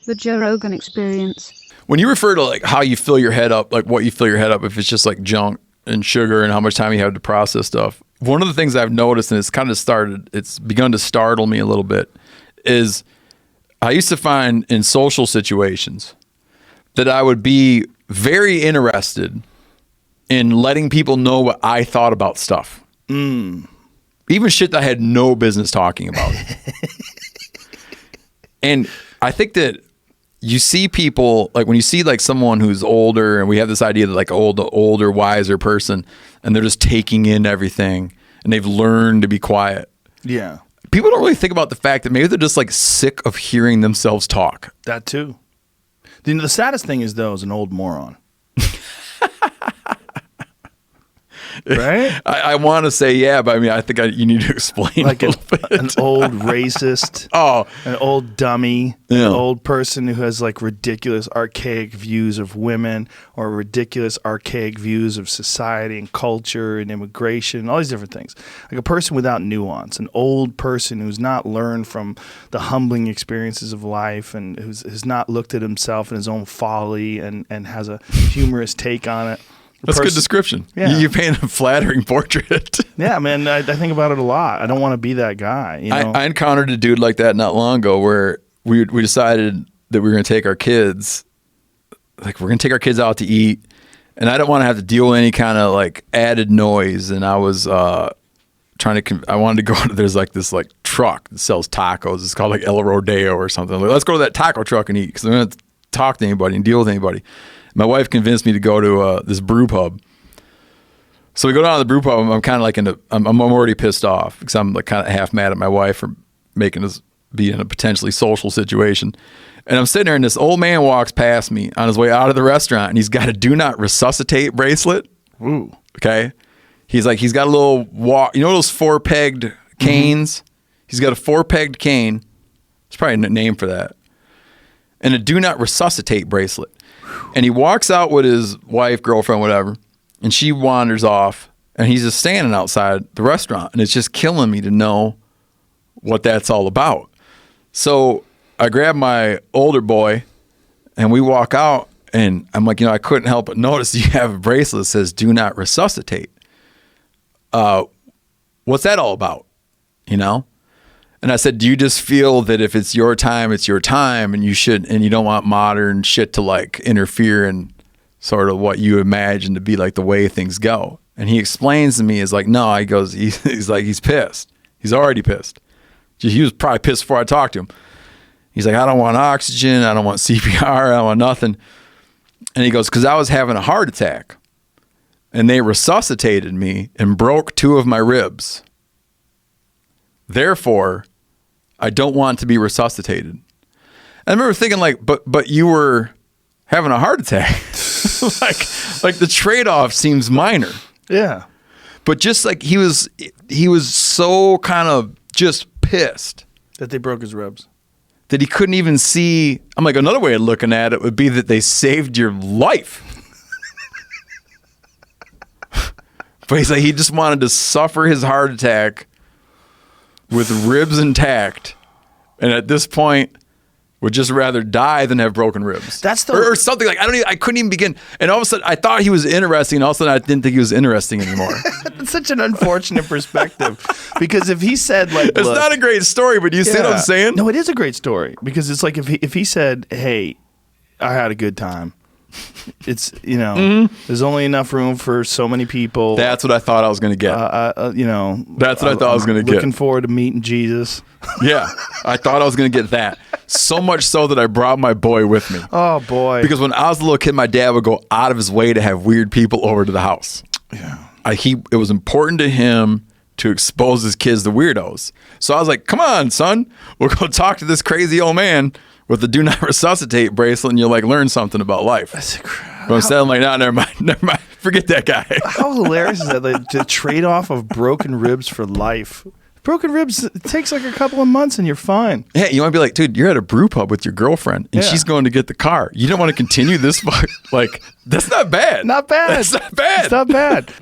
The Joe Rogan Experience. When you refer to like how you fill your head up, like what you fill your head up, if it's just like junk and sugar and how much time you have to process stuff, one of the things I've noticed, and it's begun to startle me a little bit, is I used to find in social situations that I would be very interested in letting people know what I thought about stuff. Even shit that I had no business talking about. And I think that you see people, like when you see like someone who's older, and we have this idea that like older, wiser person, and they're just taking in everything and they've learned to be quiet. Yeah. People don't really think about the fact that maybe they're just like sick of hearing themselves talk. That too. The saddest thing is, though, is an old moron. Right? I want to say, yeah, but I mean, I think you need to explain like a little bit. An old racist. An old dummy. Yeah. An old person who has like ridiculous, archaic views of women, or ridiculous, archaic views of society and culture and immigration and all these different things. Like a person without nuance. An old person who's not learned from the humbling experiences of life, and who's not looked at himself and his own folly and has a humorous take on it. That's a good description. Yeah. You paint a flattering portrait. Yeah, man, I think about it a lot. I don't want to be that guy. You know? I encountered a dude like that not long ago where we decided that we were going to take our kids, like we're going to take our kids out to eat, and I don't want to have to deal with any kind of like added noise. And I was I wanted to go to, there's like this like truck that sells tacos. It's called like El Rodeo or something. Like, let's go to that taco truck and eat, because I'm going to talk to anybody and deal with anybody. My wife convinced me to go to this brew pub. So we go down to the brew pub, and I'm kind of like I'm already pissed off because I'm like kind of half mad at my wife for making us be in a potentially social situation. And I'm sitting there, and this old man walks past me on his way out of the restaurant, and he's got a do not resuscitate bracelet. Ooh. Okay. He's got a little walk, you know those 4-pegged canes? Mm-hmm. He's got a 4-pegged cane. There's probably a name for that. And a do not resuscitate bracelet. And he walks out with his wife, girlfriend, whatever, and she wanders off, and he's just standing outside the restaurant, and it's just killing me to know what that's all about. So I grab my older boy, and we walk out, and I'm like, I couldn't help but notice you have a bracelet that says do not resuscitate. What's that all about? And I said, do you just feel that if it's your time, it's your time, and you don't want modern shit to like interfere in sort of what you imagine to be like the way things go? And he explains to me, is like, no, he goes, he's like, he's pissed. He's already pissed. He was probably pissed before I talked to him. He's like, I don't want oxygen. I don't want CPR. I don't want nothing. And he goes, because I was having a heart attack, and they resuscitated me and broke 2 of my ribs. Therefore, I don't want to be resuscitated. And I remember thinking like, but you were having a heart attack. like the trade-off seems minor. Yeah. But just like he was so kind of just pissed that they broke his ribs, that he couldn't even see. I'm like, another way of looking at it would be that they saved your life. But he's like, he just wanted to suffer his heart attack with ribs intact, and at this point would just rather die than have broken ribs. That's or something like, I couldn't even begin. And all of a sudden I thought he was interesting, and all of a sudden I didn't think he was interesting anymore. That's such an unfortunate perspective, because if he said like, it's not a great story, but do you see what I'm saying? No, it is a great story, because it's like if he said, hey, I had a good time. It's, there's only enough room for so many people. That's what I thought I was going to get. That's what I thought I was going to get. Looking forward to meeting Jesus. Yeah, I thought I was going to get that. So much so that I brought my boy with me. Oh, boy. Because when I was a little kid, my dad would go out of his way to have weird people over to the house. Yeah. It was important to him to expose his kids to weirdos. So I was like, come on, son. We'll go talk to this crazy old man with the do not resuscitate bracelet, and you'll like learn something about life. But instead I'm like, no, never mind. Forget that guy. How hilarious is that? Like, the trade-off of broken ribs for life. Broken ribs, it takes like a couple of months and you're fine. Yeah, you want to be like, dude, you're at a brew pub with your girlfriend, and she's going to get the car. You don't want to continue this? Like, that's not bad. Not bad. That's not bad. It's not bad.